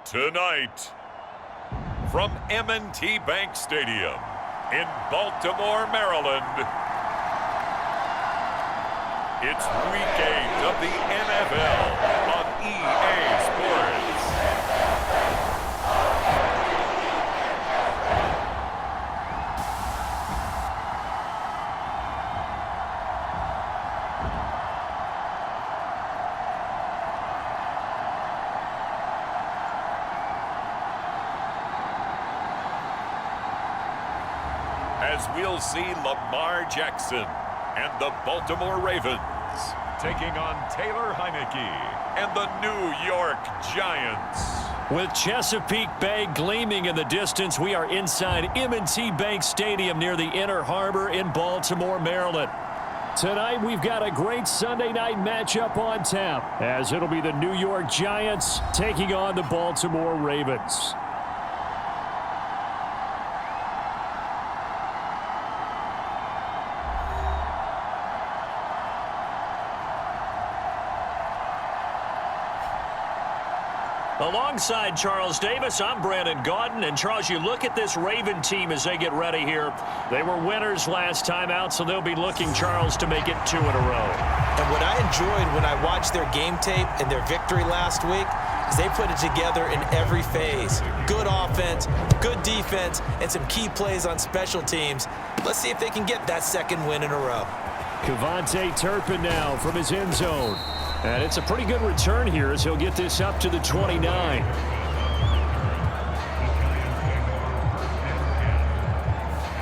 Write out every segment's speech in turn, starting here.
Tonight, from M&T Bank Stadium in Baltimore, Maryland, it's Week 8 of the NFL on EA Sports. As we'll see Lamar Jackson and the Baltimore Ravens taking on Taylor Heineke and the New York Giants. With Chesapeake Bay gleaming in the distance, we are inside M&T Bank Stadium near the Inner Harbor in Baltimore, Maryland. Tonight, we've got a great Sunday night matchup on tap, as it'll be the New York Giants taking on the Baltimore Ravens. Alongside Charles Davis, I'm Brandon Gaudin. And Charles, you look at this Raven team as they get ready here. They were winners last time out, so they'll be looking, Charles, to make it 2 in a row. And what I enjoyed when I watched their game tape and their victory last week is they put it together in every phase. Good offense, good defense, and some key plays on special teams. Let's see if they can get that second win in a row. Kevontae Turpin now from his end zone. And it's a pretty good return here as he'll get this up to the 29.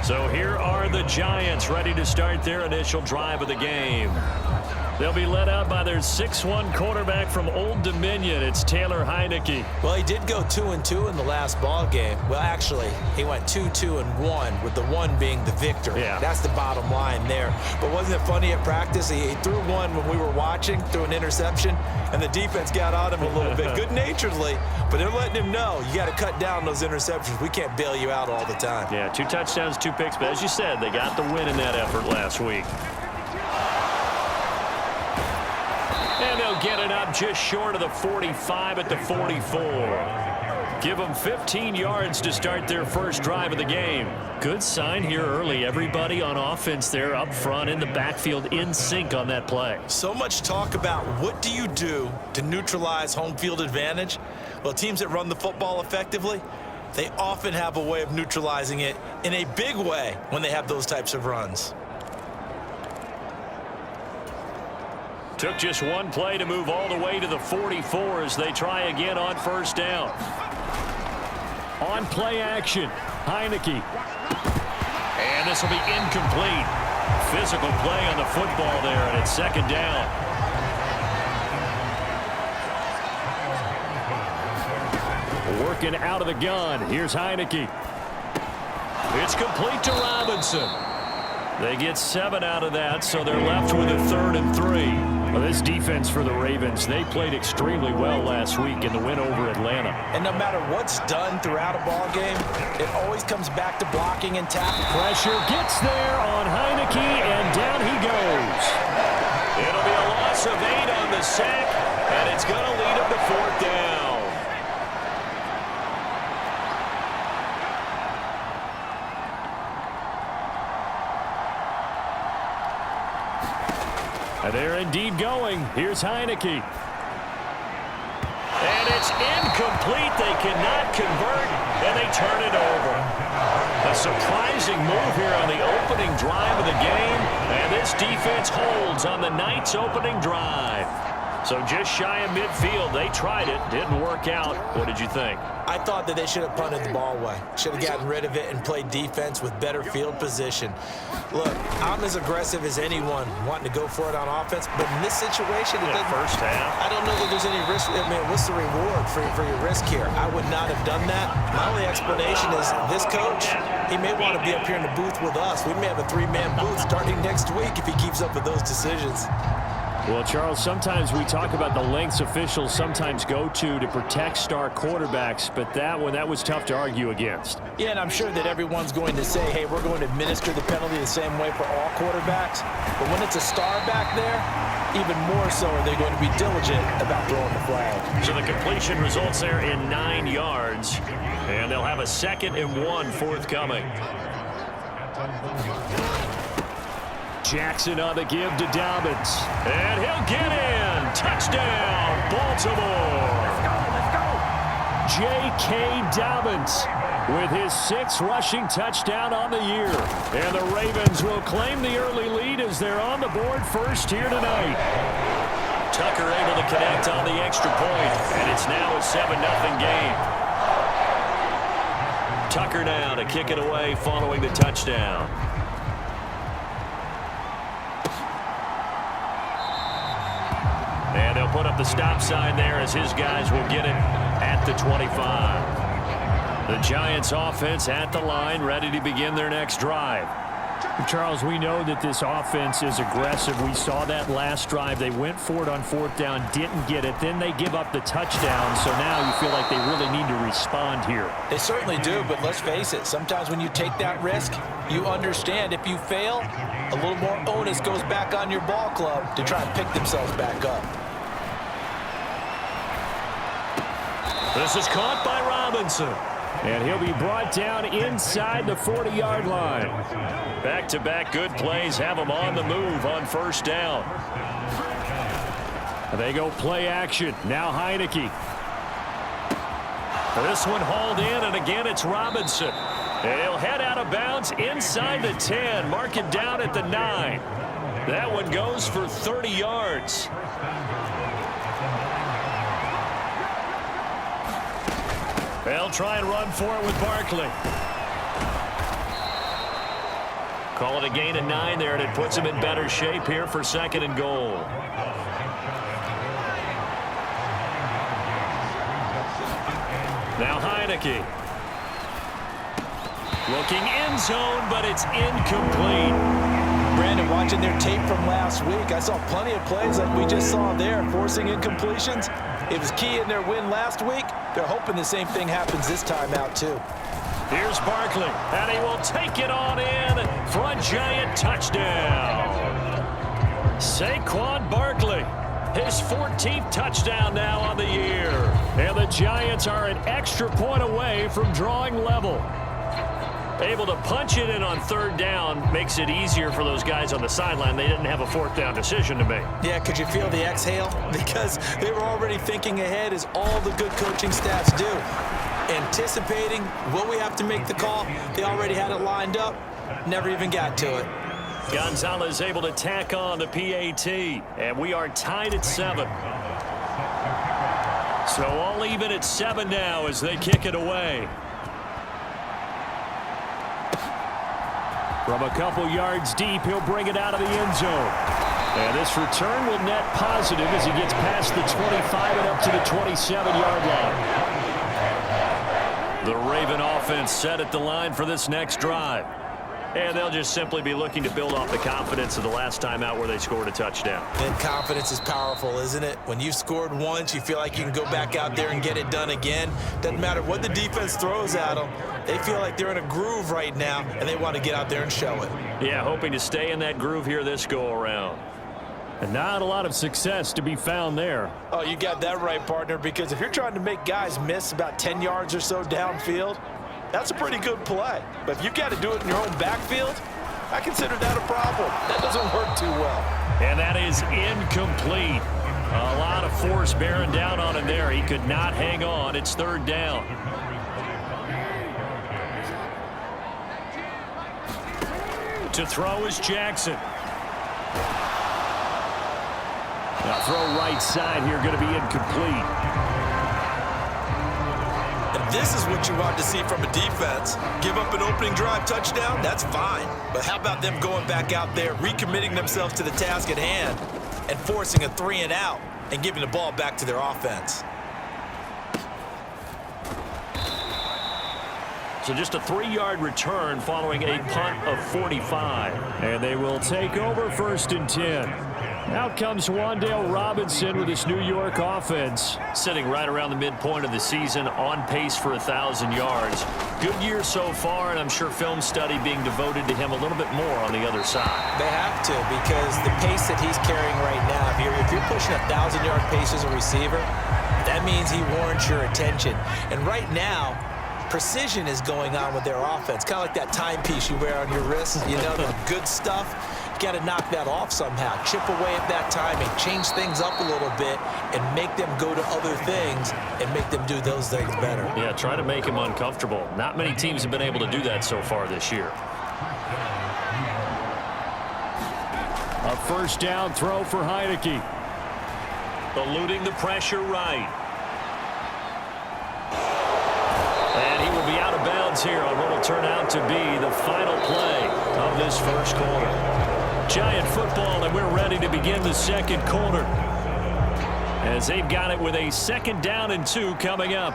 So here are the Giants ready to start their initial drive of the game. They'll be led out by their 6'1" quarterback from Old Dominion. It's Taylor Heineke. Well, he did go 2-2 in the last ball game. Well, actually, he went 2-2-1, with the 1 being the victory. Yeah. That's the bottom line there. But wasn't it funny at practice? He threw one when we were watching, threw an interception, and the defense got on him a little bit, good-naturedly. But they're letting him know, you got to cut down those interceptions. We can't bail you out all the time. Yeah, 2 touchdowns, 2 picks. But as you said, they got the win in that effort last week. And they'll get it up just short of the 45 at the 44. Give them 15 yards to start their first drive of the game. Good sign here early. Everybody on offense there up front in the backfield in sync on that play. So much talk about what do you do to neutralize home field advantage? Well, teams that run the football effectively, they often have a way of neutralizing it in a big way when they have those types of runs. Took just one play to move all the way to the 44 as they try again on first down. On play action, Heineke. And this will be incomplete. Physical play on the football there, and it's second down. Working out of the gun. Here's Heineke. It's complete to Robinson. They get 7 out of that, so they're left with a 3rd and 3. Well, this defense for the Ravens, they played extremely well last week in the win over Atlanta. And no matter what's done throughout a ball game, it always comes back to blocking and tackling. Pressure gets there on Heineke, and down he goes. It'll be a loss of 8 on the sack, and it's going to lead him to 4th down. And they're indeed going. Here's Heineke. And it's incomplete. They cannot convert, and they turn it over. A surprising move here on the opening drive of the game, and this defense holds on the night's opening drive. So just shy of midfield. They tried it. Didn't work out. What did you think? I thought that they should have punted the ball away. Should have gotten rid of it and played defense with better field position. Look, I'm as aggressive as anyone wanting to go for it on offense, but in this situation, it doesn't. First half. I don't know that there's any risk. I mean, what's the reward for your risk here? I would not have done that. My only explanation is this coach, he may want to be up here in the booth with us. We may have a 3-man booth starting next week if he keeps up with those decisions. Well, Charles, sometimes we talk about the lengths officials sometimes go to protect star quarterbacks, but that was tough to argue against. Yeah, and I'm sure that everyone's going to say, hey, we're going to administer the penalty the same way for all quarterbacks. But when it's a star back there, even more so are they going to be diligent about throwing the flag. So the completion results there in 9 yards, and they'll have a 2nd and 1 forthcoming. Jackson on the give to Dobbins, and he'll get in. Touchdown, Baltimore. Let's go. J.K. Dobbins with his 6th rushing touchdown on the year. And the Ravens will claim the early lead as they're on the board first here tonight. Tucker able to connect on the extra point, and it's now a 7-0 game. Tucker now to kick it away following the touchdown. And they'll put up the stop sign there as his guys will get it at the 25. The Giants offense at the line, ready to begin their next drive. Charles, we know that this offense is aggressive. We saw that last drive. They went for it on 4th down, didn't get it. Then they give up the touchdown. So now you feel like they really need to respond here. They certainly do, but let's face it. Sometimes when you take that risk, you understand if you fail, a little more onus goes back on your ball club to try and pick themselves back up. This is caught by Robinson. And he'll be brought down inside the 40-yard line. Back-to-back good plays have him on the move on 1st down. They go play action. Now Heineke. This one hauled in, and again it's Robinson. He'll head out of bounds inside the 10, mark it down at the 9. That one goes for 30 yards. They'll try and run for it with Barkley. Call it a gain of 9 there, and it puts him in better shape here for 2nd and goal. Now Heineke. Looking end zone, but it's incomplete. Brandon, watching their tape from last week, I saw plenty of plays like we just saw there, forcing incompletions. It was key in their win last week. They're hoping the same thing happens this time out, too. Here's Barkley, and he will take it on in for a Giant touchdown. Saquon Barkley, his 14th touchdown now on the year. And the Giants are an extra point away from drawing level. Able to punch it in on 3rd down makes it easier for those guys on the sideline. They didn't have a 4th down decision to make. Yeah, could you feel the exhale? Because they were already thinking ahead, as all the good coaching staffs do. Anticipating, will we have to make the call? They already had it lined up, never even got to it. Gonzalez able to tack on the PAT, and we are tied at 7. So all even at 7 now as they kick it away. From a couple yards deep, he'll bring it out of the end zone. And this return will net positive as he gets past the 25 and up to the 27-yard line. The Raven offense set at the line for this next drive. And they'll just simply be looking to build off the confidence of the last time out where they scored a touchdown. And confidence is powerful, isn't it? When you've scored once, you feel like you can go back out there and get it done again. Doesn't matter what the defense throws at them. They feel like they're in a groove right now, and they want to get out there and show it. Yeah, hoping to stay in that groove here this go-around. And not a lot of success to be found there. Oh, you got that right, partner, because if you're trying to make guys miss about 10 yards or so downfield, that's a pretty good play. But if you got to do it in your own backfield, I consider that a problem. That doesn't work too well. And that is incomplete. A lot of force bearing down on him there. He could not hang on. It's 3rd down. To throw is Jackson. Now throw right side here, going to be incomplete. And this is what you want to see from a defense. Give up an opening drive touchdown, that's fine. But how about them going back out there, recommitting themselves to the task at hand, and forcing a 3 and out, and giving the ball back to their offense. So just a 3-yard return following a punt of 45. And they will take over 1st and 10. Out comes Wan'Dale Robinson with his New York offense. Sitting right around the midpoint of the season, on pace for 1,000 yards. Good year so far, and I'm sure film study being devoted to him a little bit more on the other side. They have to, because the pace that he's carrying right now, if you're pushing 1,000-yard pace as a receiver, that means he warrants your attention. And right now, precision is going on with their offense. Kind of like that timepiece you wear on your wrist, you know, the good stuff. You got to knock that off somehow. Chip away at that timing, change things up a little bit, and make them go to other things and make them do those things better. Yeah, try to make him uncomfortable. Not many teams have been able to do that so far this year. A first down throw for Heineke. Eluding the pressure right. And he will be out of bounds here on what will turn out to be the final play of this first quarter. Giant football, and we're ready to begin the second quarter, as they've got it with a 2nd down and 2 coming up.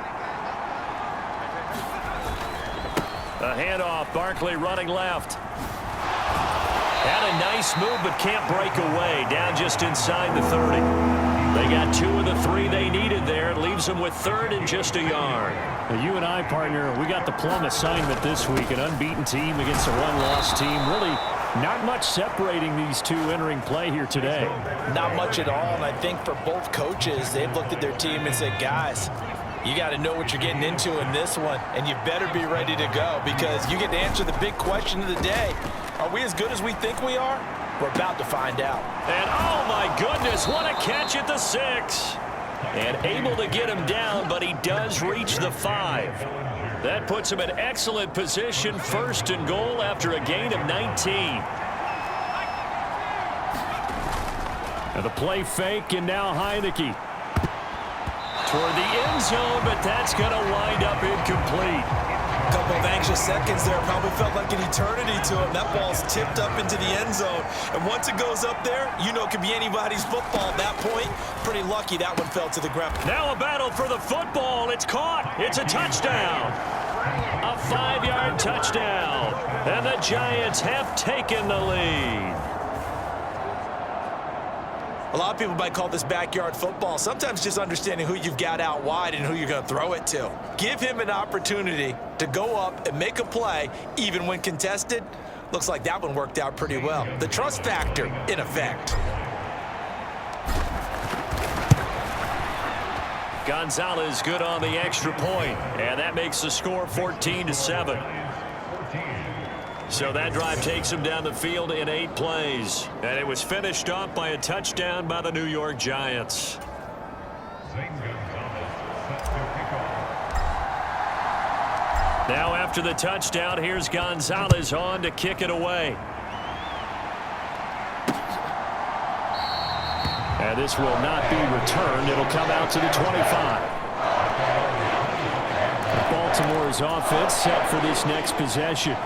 A handoff, Barkley running left. Had a nice move, but can't break away. Down just inside the 30. They got 2 of the 3 they needed there. It leaves them with 3rd and just a yard. Well, you and I, partner, we got the plum assignment this week. An unbeaten team against a one-loss team. Really not much separating these two entering play here today. Not much at all, and I think for both coaches, they've looked at their team and said, guys, you got to know what you're getting into in this one, and you better be ready to go, because you get to answer the big question of the day. Are we as good as we think we are? We're about to find out. And oh my goodness, what a catch at the 6. And able to get him down, but he does reach the 5. That puts him in excellent position, 1st and goal after a gain of 19. And the play fake, and now Heineke. Toward the end zone, but that's going to wind up incomplete. A couple of anxious seconds there. Probably felt like an eternity to him. That ball's tipped up into the end zone. And once it goes up there, you know it could be anybody's football at that point. Pretty lucky that one fell to the ground. Now a battle for the football. It's caught. It's a touchdown. A 5-yard touchdown. And the Giants have taken the lead. A lot of people might call this backyard football. Sometimes just understanding who you've got out wide and who you're going to throw it to. Give him an opportunity to go up and make a play, even when contested. Looks like that one worked out pretty well. The trust factor, in effect. Gonzalez good on the extra point, and that makes the score 14-7. So that drive takes him down the field in 8 plays. And it was finished off by a touchdown by the New York Giants. Now after the touchdown, here's Gonzalez on to kick it away. And this will not be returned. It'll come out to the 25. Baltimore's offense set for this next possession.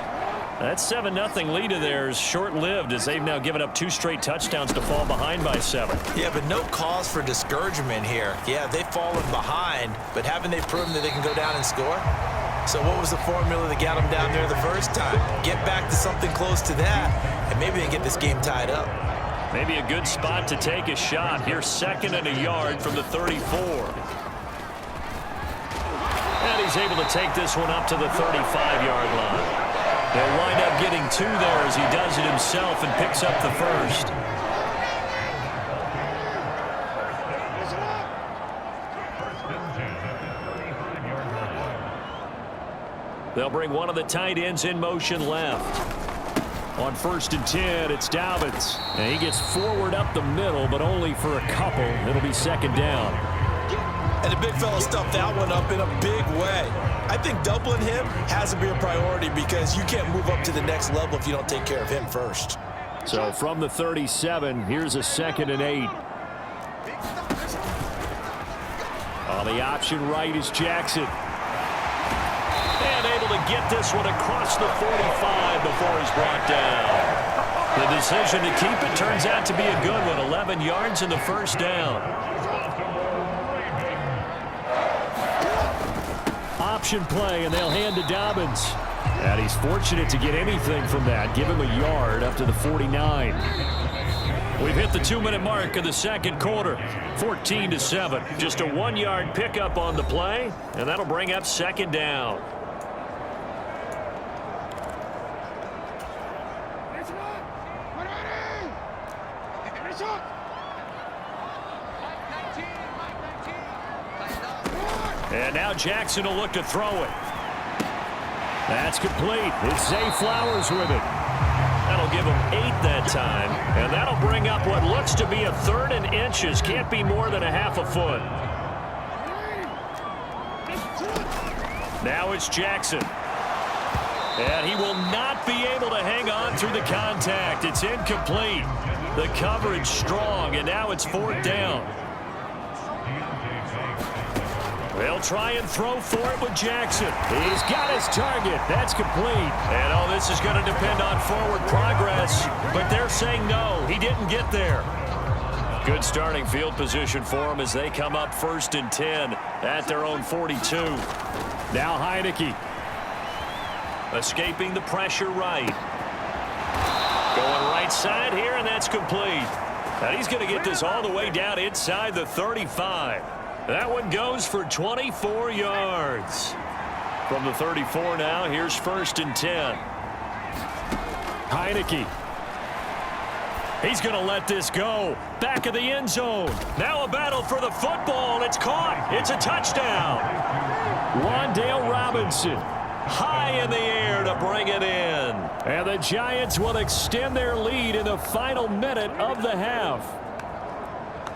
That 7-0 lead of theirs short-lived, as they've now given up 2 straight touchdowns to fall behind by 7. Yeah, but no cause for discouragement here. Yeah, they've fallen behind, but haven't they proven that they can go down and score? So what was the formula that got them down there the first time? Get back to something close to that, and maybe they get this game tied up. Maybe a good spot to take a shot. Here's 2nd and a yard from the 34. And he's able to take this one up to the 35-yard line. They'll wind up getting 2 there as he does it himself and picks up the 1st. They'll bring one of the tight ends in motion left. On 1st and 10, it's Dobbins. And he gets forward up the middle, but only for a couple. It'll be 2nd down. And the big fella stuffed that one up in a big way. I think doubling him has to be a priority, because you can't move up to the next level if you don't take care of him first. So from the 37, here's a 2nd and 8. On the option right is Jackson. And able to get this one across the 45 before he's brought down. The decision to keep it turns out to be a good one. 11 yards in the 1st down. Option play, and they'll hand to Dobbins. And he's fortunate to get anything from that. Give him a yard up to the 49. We've hit the 2-minute mark of the second quarter. 14-7. Just a 1-yard pickup on the play, and that'll bring up second down. And now Jackson will look to throw it. That's complete. It's Zay Flowers with it. That'll give him 8 that time, and that'll bring up what looks to be a 3rd and inches. Can't be more than a half a foot. Now it's Jackson. And he will not be able to hang on through the contact. It's incomplete. The coverage strong, and now it's 4th down. They'll try and throw for it with Jackson. He's got his target. That's complete. And, oh, this is going to depend on forward progress. But they're saying no, he didn't get there. Good starting field position for him as they come up 1st and 10 at their own 42. Now Heineke. Escaping the pressure right. Going right side here, and that's complete. And he's going to get this all the way down inside the 35. That one goes for 24 yards. From the 34 now, here's 1st and 10. Heineke. He's going to let this go. Back of the end zone. Now a battle for the football. It's caught. It's a touchdown. Wan'Dale Robinson. High in the air to bring it in. And the Giants will extend their lead in the final minute of the half.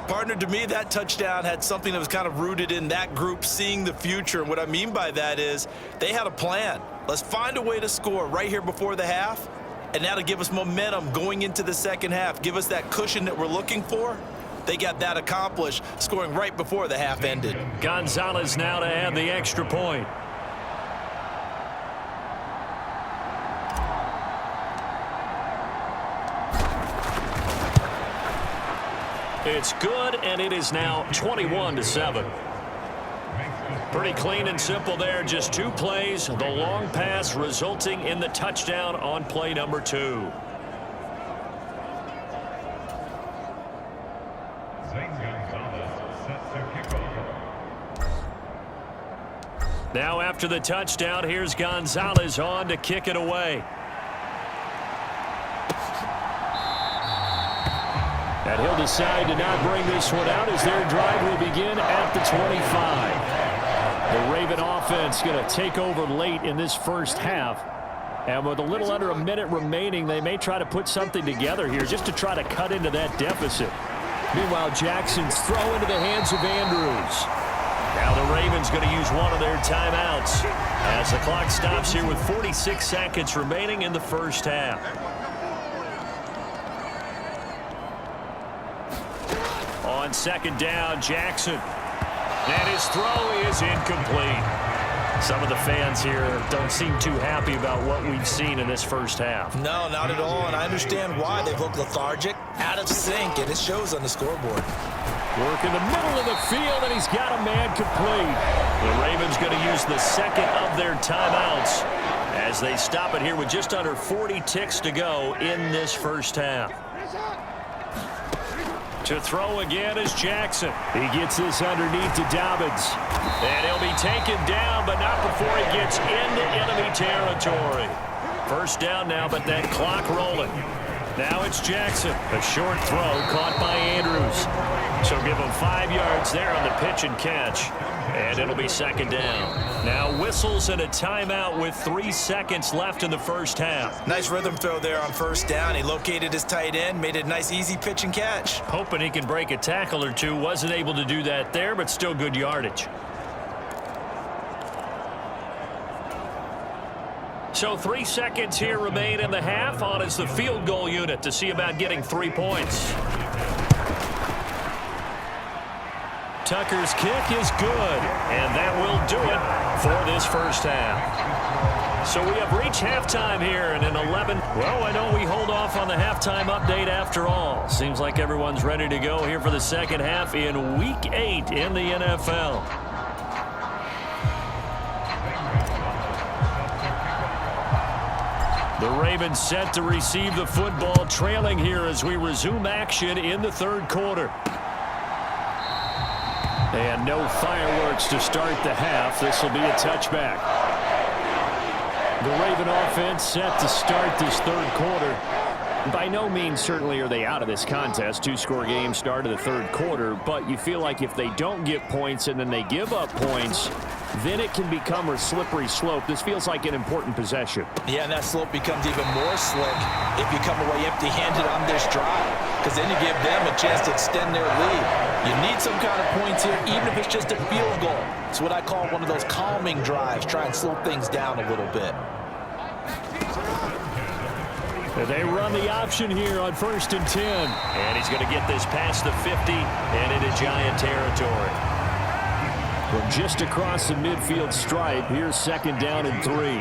Partner, to me, that touchdown had something that was kind of rooted in that group seeing the future. And what I mean by that is they had a plan. Let's find a way to score right here before the half, and that'll give us momentum going into the second half, give us that cushion that we're looking for. They got that accomplished, scoring right before the half ended. Gonzalez now to add the extra point. It's good, and it is now 21-7. Pretty clean and simple there. Just 2 plays. The long pass resulting in the touchdown on play number 2. Now after the touchdown, here's Gonzalez on to kick it away. And he'll decide to not bring this one out as their drive will begin at the 25. The Raven offense going to take over late in this first half. And with a little under a minute remaining, they may try to put something together here just to try to cut into that deficit. Meanwhile, Jackson's throw into the hands of Andrews. Now the Ravens going to use one of their timeouts as the clock stops here with 46 seconds remaining in the first half. On second down, Jackson. And his throw is incomplete. Some of the fans here don't seem too happy about what we've seen in this first half. No, not at all, and I understand why. They've looked lethargic, out of sync, and it shows on the scoreboard. Work in the middle of the field, and he's got a man complete. The Ravens going to use the second of their timeouts as they stop it here with just under 40 ticks to go in this first half. To throw again is Jackson. He gets this underneath to Dobbins. And he'll be taken down, but not before he gets into enemy territory. First down now, but that clock rolling. Now it's Jackson. A short throw caught by Andrews. So give him 5 yards there on the pitch and catch. And it'll be second down. Now whistles and a timeout with 3 seconds left in the first half. Nice rhythm throw there on first down. He located his tight end, made it a nice easy pitch and catch. Hoping he can break a tackle or two. Wasn't able to do that there, but still good yardage. So 3 seconds here remain in the half. On is the field goal unit to see about getting 3 points. Tucker's kick is good, and that will do it for this first half. So we have reached halftime here in an 11. Well, I know we hold off on the halftime update after all. Seems like everyone's ready to go here for the second half in Week 8 in the NFL. The Ravens set to receive the football, trailing here as we resume action in the third quarter. And no fireworks to start the half. This will be a touchback. The Raven offense set to start this third quarter. By no means certainly are they out of this contest. Two-score game start of the third quarter, but you feel like if they don't get points and then they give up points, then it can become a slippery slope. This feels like an important possession. Yeah, and that slope becomes even more slick if you come away empty-handed on this drive, because then you give them a chance to extend their lead. You need some kind of points here, even if it's just a field goal. It's what I call one of those calming drives. Try and slow things down a little bit. They run the option here on 1st and 10. And he's going to get this past the 50 and into Giant territory. From just across the midfield stripe, here's 2nd down and 3.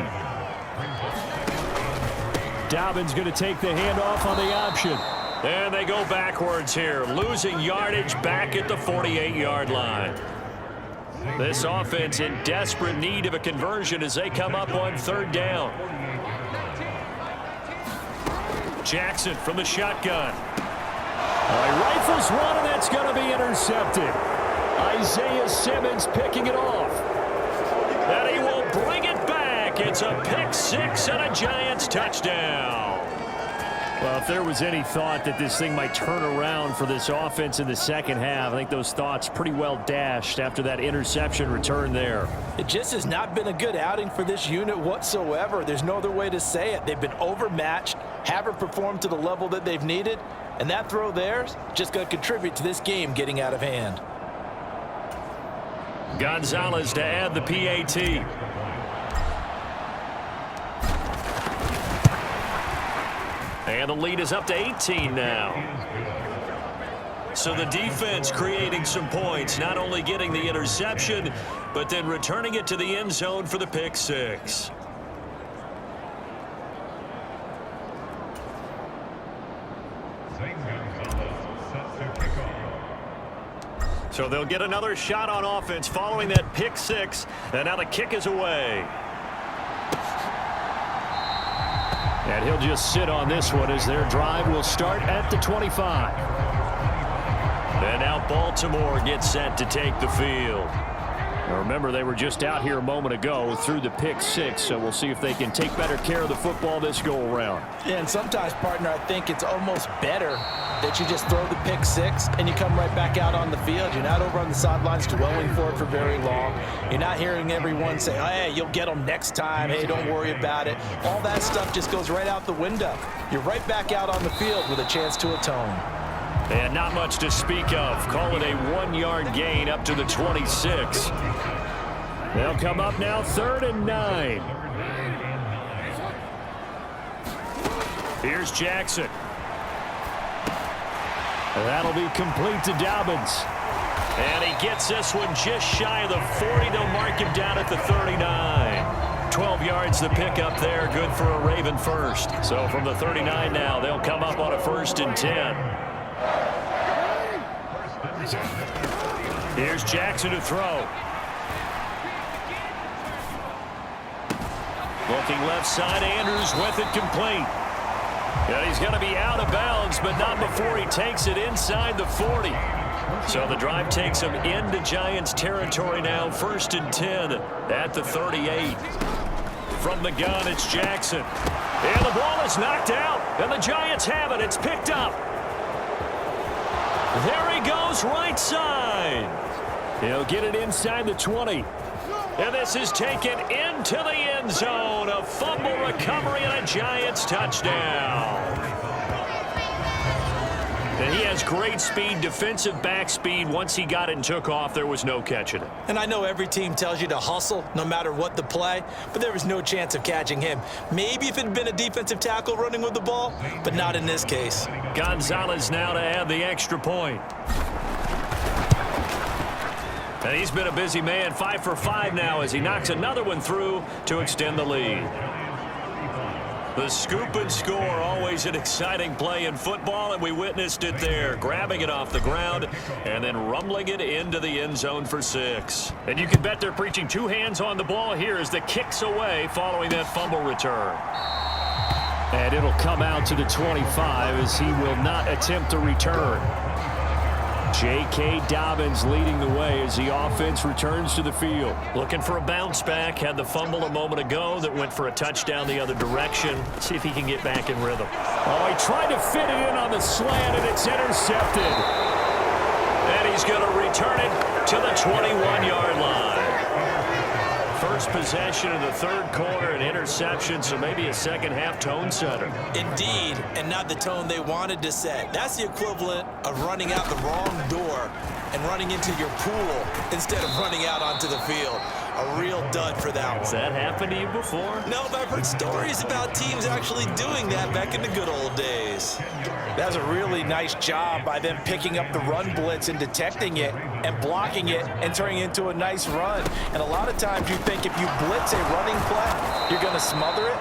Dobbins going to take the handoff on the option. And they go backwards here, losing yardage back at the 48-yard line. This offense in desperate need of a conversion as they come up on 3rd down. Jackson from the shotgun. Rifles one, and that's going to be intercepted. Isaiah Simmons picking it off. And he will bring it back. It's a pick 6 and a Giants touchdown. Well, if there was any thought that this thing might turn around for this offense in the second half, I think those thoughts pretty well dashed after that interception return there. It just has not been a good outing for this unit whatsoever. There's no other way to say it. They've been overmatched, haven't performed to the level that they've needed, and that throw there is just going to contribute to this game getting out of hand. Gonzalez to add the pt8. And the lead is up to 18 now. So the defense creating some points, not only getting the interception, but then returning it to the end zone for the pick 6. So they'll get another shot on offense following that pick 6, and now the kick is away. And he'll just sit on this one as their drive will start at the 25. And now Baltimore gets set to take the field. Now remember, they were just out here a moment ago through the pick 6, so we'll see if they can take better care of the football this go-around. Yeah, and sometimes, partner, I think it's almost better that you just throw the pick 6 and you come right back out on the field. You're not over on the sidelines dwelling for it for very long. You're not hearing everyone say, oh, hey, you'll get them next time. Hey, don't worry about it. All that stuff just goes right out the window. You're right back out on the field with a chance to atone. And not much to speak of. Call it a 1-yard gain up to the 26. They'll come up now 3rd and 9. Here's Jackson. That'll be complete to Dobbins. And he gets this one just shy of the 40. They'll mark him down at the 39. 12 yards the pickup there. Good for a Raven first. So from the 39 now, they'll come up on a 1st and 10. Here's Jackson to throw. Looking left side, Andrews with it complete. And he's going to be out of bounds, but not before he takes it inside the 40. So the drive takes him into Giants territory now. 1st and 10 at the 38. From the gun, it's Jackson. And the ball is knocked out, and the Giants have it. It's picked up. There he goes, right side. He'll get it inside the 20. And this is taken into the end zone. A fumble recovery and a Giants touchdown. And he has great speed, defensive back speed. Once he got it and took off, there was no catching it. And I know every team tells you to hustle no matter what the play, but there was no chance of catching him. Maybe if it had been a defensive tackle running with the ball, but not in this case. Gonzalez now to add the extra point. And he's been a busy man, 5 for 5 now as he knocks another one through to extend the lead. The scoop and score, always an exciting play in football, and we witnessed it there, grabbing it off the ground and then rumbling it into the end zone for 6. And you can bet they're preaching 2 hands on the ball here as the kick's away following that fumble return. And it'll come out to the 25 as he will not attempt a return. J.K. Dobbins leading the way as the offense returns to the field. Looking for a bounce back. Had the fumble a moment ago that went for a touchdown the other direction. See if he can get back in rhythm. Oh, he tried to fit it in on the slant, and it's intercepted. And he's going to return it to the 21-yard line. First possession of the third quarter, an interception, so maybe a second-half tone setter. Indeed, and not the tone they wanted to set. That's the equivalent of running out the wrong door and running into your pool instead of running out onto the field. A real dud for that one. Has that happened to you before? No, but I've heard stories about teams actually doing that back in the good old days. That's a really nice job by them picking up the run blitz and detecting it and blocking it and turning it into a nice run. And a lot of times you think if you blitz a running play, you're going to smother it.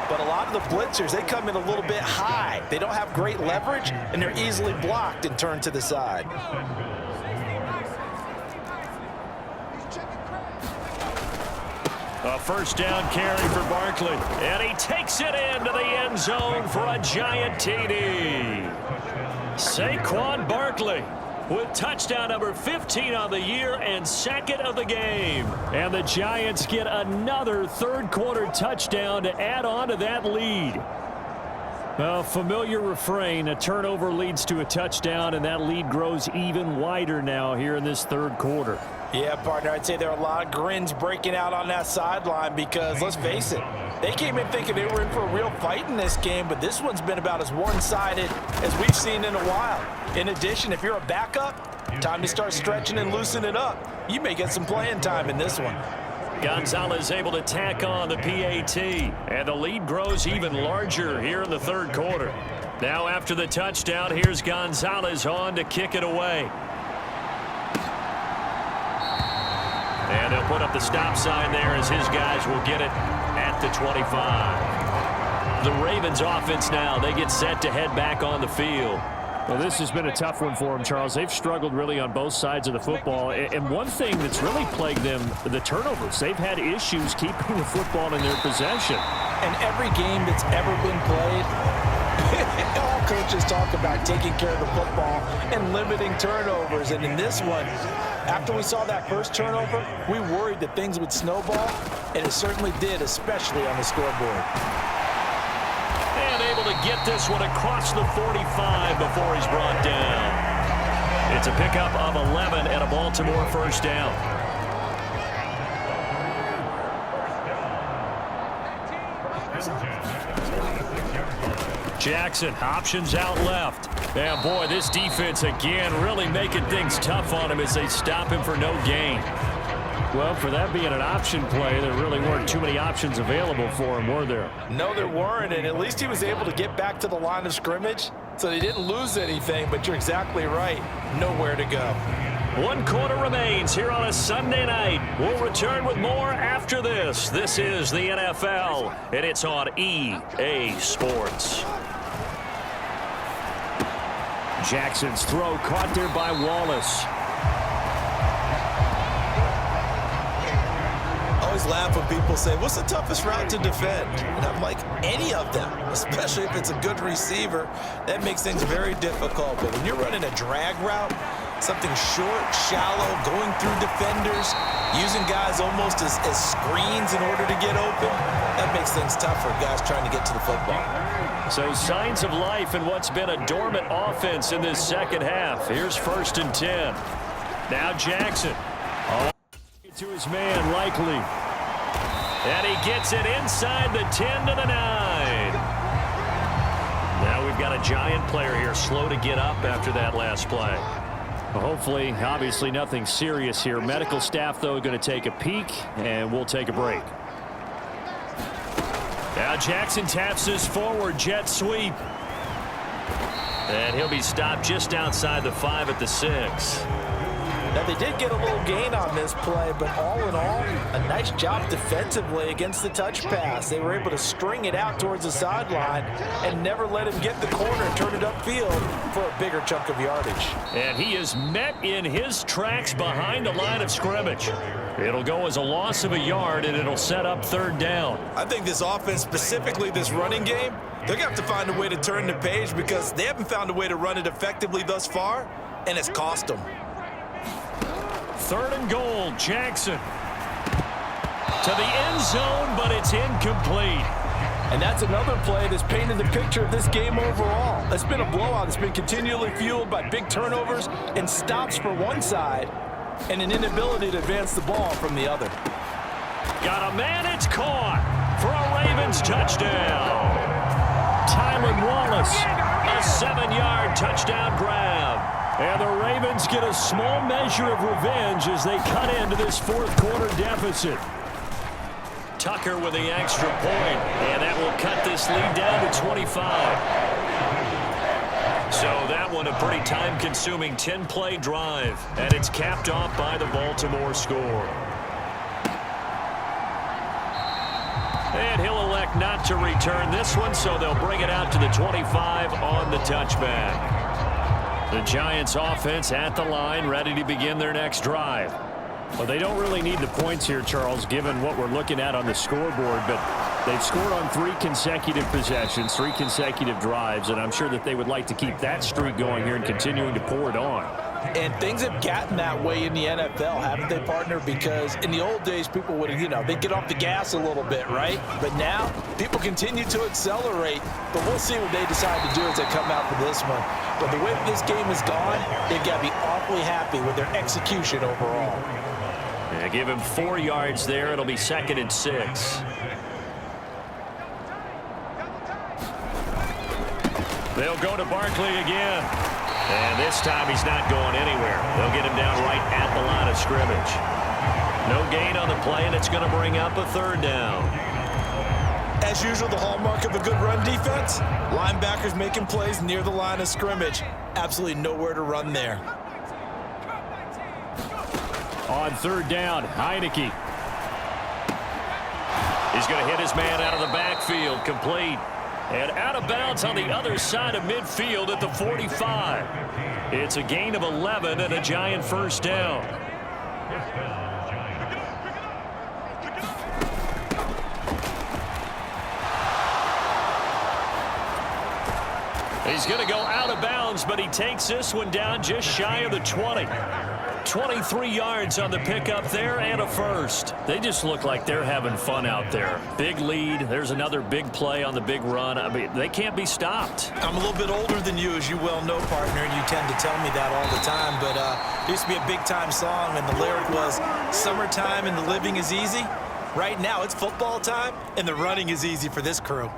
But a lot of the blitzers, they come in a little bit high. They don't have great leverage, and they're easily blocked and turned to the side. A first down carry for Barkley. And he takes it into the end zone for a giant TD. Saquon Barkley with touchdown number 15 on the year and second of the game. And the Giants get another third-quarter touchdown to add on to that lead. A familiar refrain, a turnover leads to a touchdown, and that lead grows even wider now here in this third quarter. Yeah, partner, I'd say there are a lot of grins breaking out on that sideline because, let's face it, they came in thinking they were in for a real fight in this game, but this one's been about as one-sided as we've seen in a while. In addition, if you're a backup, time to start stretching and loosening it up. You may get some playing time in this one. Gonzalez able to tack on the PAT, and the lead grows even larger here in the third quarter. Now after the touchdown, here's Gonzalez on to kick it away. And they'll put up the stop sign there as his guys will get it at the 25. The Ravens offense now, they get set to head back on the field. Well, this has been a tough one for them, Charles. They've struggled really on both sides of the football. And one thing that's really plagued them, the turnovers. They've had issues keeping the football in their possession. And every game that's ever been played, all coaches talk about taking care of the football and limiting turnovers. And in this one, after we saw that first turnover, we worried that things would snowball, and it certainly did, especially on the scoreboard. And able to get this one across the 45 before he's brought down. It's a pickup of 11 and a Baltimore first down. Jackson, options out left. And boy, this defense again really making things tough on him as they stop him for no gain. Well, for that being an option play, there really weren't too many options available for him, were there? No, there weren't, and at least he was able to get back to the line of scrimmage, so they didn't lose anything, but you're exactly right. Nowhere to go. 1 quarter remains here on a Sunday night. We'll return with more after this. This is the NFL, and it's on EA Sports. Jackson's throw caught there by Wallace. I always laugh when people say, what's the toughest route to defend? And I'm like, any of them, especially if it's a good receiver. That makes things very difficult. But when you're running a drag route, something short, shallow, going through defenders, using guys almost as screens in order to get open, that makes things tough for guys trying to get to the football. So signs of life in what's been a dormant offense in this second half. Here's 1st and 10. Now Jackson. To his man, Likely. And he gets it inside the 10 to the 9. Now we've got a Giant player here slow to get up after that last play. Well, hopefully, obviously nothing serious here. Medical staff, though, going to take a peek, and we'll take a break. Now Jackson taps this forward jet sweep. And he'll be stopped just outside the 5 at the 6. Now, they did get a little gain on this play, but all in all, a nice job defensively against the touch pass. They were able to string it out towards the sideline and never let him get the corner and turn it upfield for a bigger chunk of yardage. And he is met in his tracks behind the line of scrimmage. It'll go as a loss of a yard, and it'll set up 3rd down. I think this offense, specifically this running game, They're going to have to find a way to turn the page because they haven't found a way to run it effectively thus far, and it's cost them. 3rd and goal, Jackson. To the end zone, but it's incomplete. And that's another play that's painted the picture of this game overall. It's been a blowout. It's been continually fueled by big turnovers and stops for one side and an inability to advance the ball from the other. Got a man, it's caught for a Ravens touchdown. Tylan Wallace, a 7-yard touchdown grab. And the Ravens get a small measure of revenge as they cut into this 4th quarter deficit. Tucker with the extra point, and that will cut this lead down to 25. So that one a pretty time-consuming 10-play drive, and it's capped off by the Baltimore score. And he'll elect not to return this one, so they'll bring it out to the 25 on the touchback. The Giants offense at the line, ready to begin their next drive. Well, they don't really need the points here, Charles, given what we're looking at on the scoreboard, but they've scored on 3 consecutive possessions, 3 consecutive drives, and I'm sure that they would like to keep that streak going here and continuing to pour it on. And things have gotten that way in the NFL, haven't they, partner? Because in the old days, people would, they'd get off the gas a little bit, right? But now, people continue to accelerate. But we'll see what they decide to do as they come out for this one. But the way that this game has gone, they've got to be awfully happy with their execution overall. Yeah, give him 4 yards there. It'll be 2nd and 6. They'll go to Barkley again. And this time he's not going anywhere. They'll get him down right at the line of scrimmage. No gain on the play, and it's going to bring up a 3rd down. As usual, the hallmark of a good run defense, linebackers making plays near the line of scrimmage. Absolutely nowhere to run there. On 3rd down, Heineke. He's going to hit his man out of the backfield, complete. And out of bounds on the other side of midfield at the 45. It's a gain of 11 and a Giant 1st down. He's going to go out of bounds, but he takes this one down just shy of the 20. 23 yards on the pickup there and a 1st. They just look like they're having fun out there. Big lead. There's another big play on the big run. I mean, they can't be stopped. I'm a little bit older than you, as you well know, partner, and you tend to tell me that all the time. But there used to be a big-time song, and the lyric was, "Summertime and the living is easy." Right now, it's football time, and the running is easy for this crew.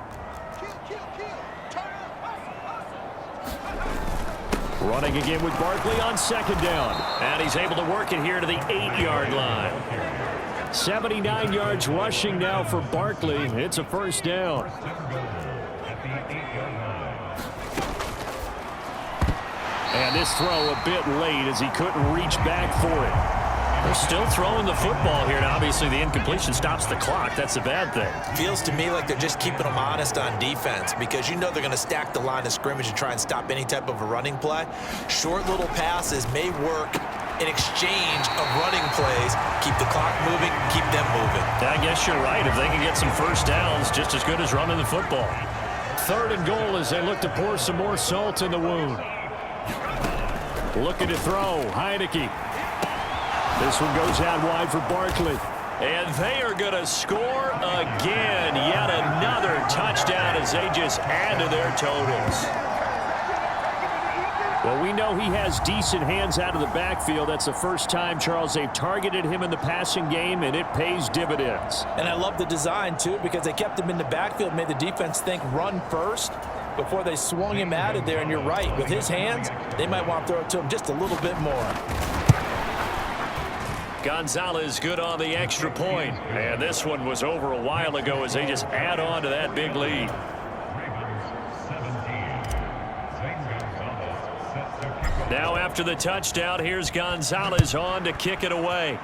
Running again with Barkley on 2nd down. And he's able to work it here to the 8-yard line. 79 yards rushing now for Barkley. It's a 1st down. And this throw a bit late as he couldn't reach back for it. They're still throwing the football here, and obviously the incompletion stops the clock. That's a bad thing. Feels to me like they're just keeping them honest on defense because they're going to stack the line of scrimmage and try and stop any type of a running play. Short little passes may work in exchange of running plays. Keep the clock moving, keep them moving. I guess you're right. If they can get some 1st downs, just as good as running the football. 3rd and goal as they look to pour some more salt in the wound. Looking to throw, Heineke. This one goes out wide for Barkley. And they are going to score again. Yet another touchdown as they just add to their totals. Well, we know he has decent hands out of the backfield. That's the first time, Charles, they've targeted him in the passing game, and it pays dividends. And I love the design, too, because they kept him in the backfield, made the defense think run first before they swung him out of there. And you're right, with his hands, they might want to throw it to him just a little bit more. Gonzalez good on the extra point. And this one was over a while ago as they just add on to that big lead. Now after the touchdown, here's Gonzalez on to kick it away.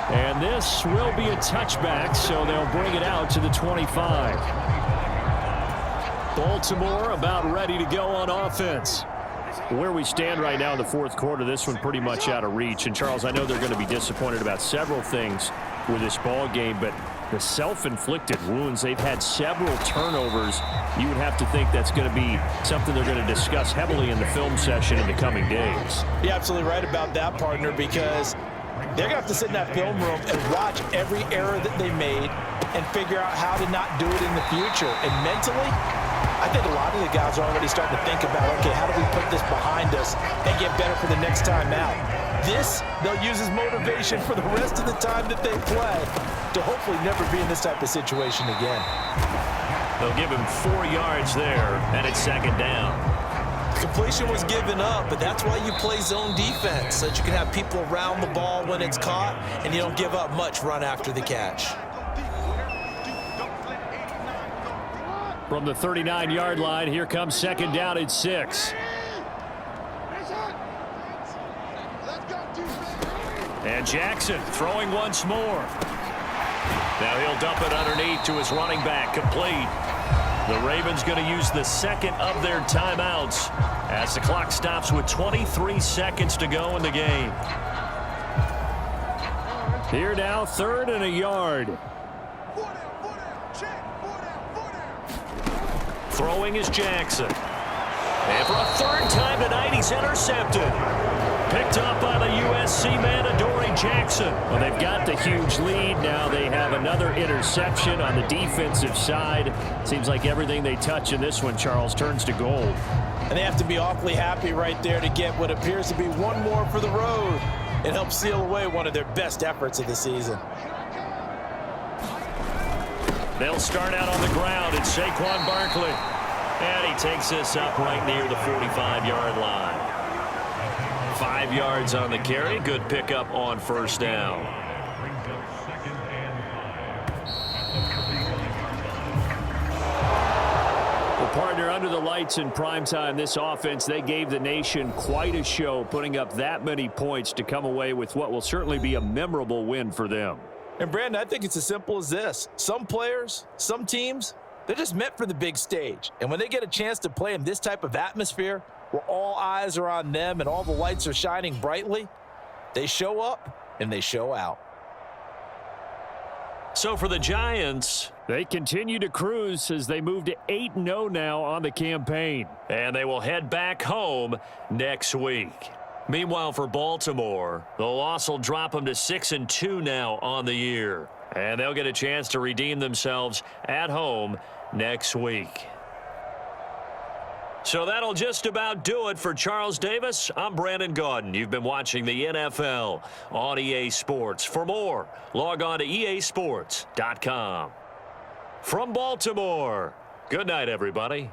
And this will be a touchback, so they'll bring it out to the 25. Baltimore about ready to go on offense. Where we stand right now in the 4th quarter, this one pretty much out of reach. And, Charles, I know they're going to be disappointed about several things with this ball game, but The self-inflicted wounds. They've had several turnovers. You would have to think that's going to be something they're going to discuss heavily in the film session in the coming days. You're absolutely right about that, partner, because they're going to have to sit in that film room and watch every error that they made and figure out how to not do it in the future. And mentally, I think a lot of the guys are already starting to think about, okay, how do we put this behind us and get better for the next time out? This, they'll use as motivation for the rest of the time that they play to hopefully never be in this type of situation again. They'll give him 4 yards there, and it's second down. Completion was given up, but that's why you play zone defense, so that you can have people around the ball when it's caught, and you don't give up much run after the catch. From the 39-yard line, here comes second down at 6. And Jackson throwing once more. Now he'll dump it underneath to his running back, complete. The Ravens going to use the second of their timeouts as the clock stops with 23 seconds to go in the game. Here now, 3rd and a yard. Throwing is Jackson. And for a 3rd time tonight, he's intercepted. Picked up by the USC man, Adoree Jackson. Well, they've got the huge lead. Now they have another interception on the defensive side. Seems like everything they touch in this one, Charles, turns to gold. And they have to be awfully happy right there to get what appears to be one more for the road and help seal away one of their best efforts of the season. They'll start out on the ground. It's Saquon Barkley. And he takes this up right near the 45-yard line. 5 yards on the carry. Good pickup on first down. Well, partner, under the lights in primetime, this offense, they gave the nation quite a show, putting up that many points to come away with what will certainly be a memorable win for them. And, Brandon, I think it's as simple as this. Some players, some teams, they're just meant for the big stage. And when they get a chance to play in this type of atmosphere, where all eyes are on them and all the lights are shining brightly, they show up and they show out. So for the Giants, they continue to cruise as they move to 8-0 now on the campaign. And they will head back home next week. Meanwhile, for Baltimore, the loss will drop them to 6-2 now on the year. And they'll get a chance to redeem themselves at home next week. So that'll just about do it for Charles Davis. I'm Brandon Gaudin. You've been watching the NFL on EA Sports. For more, log on to easports.com. From Baltimore, good night, everybody.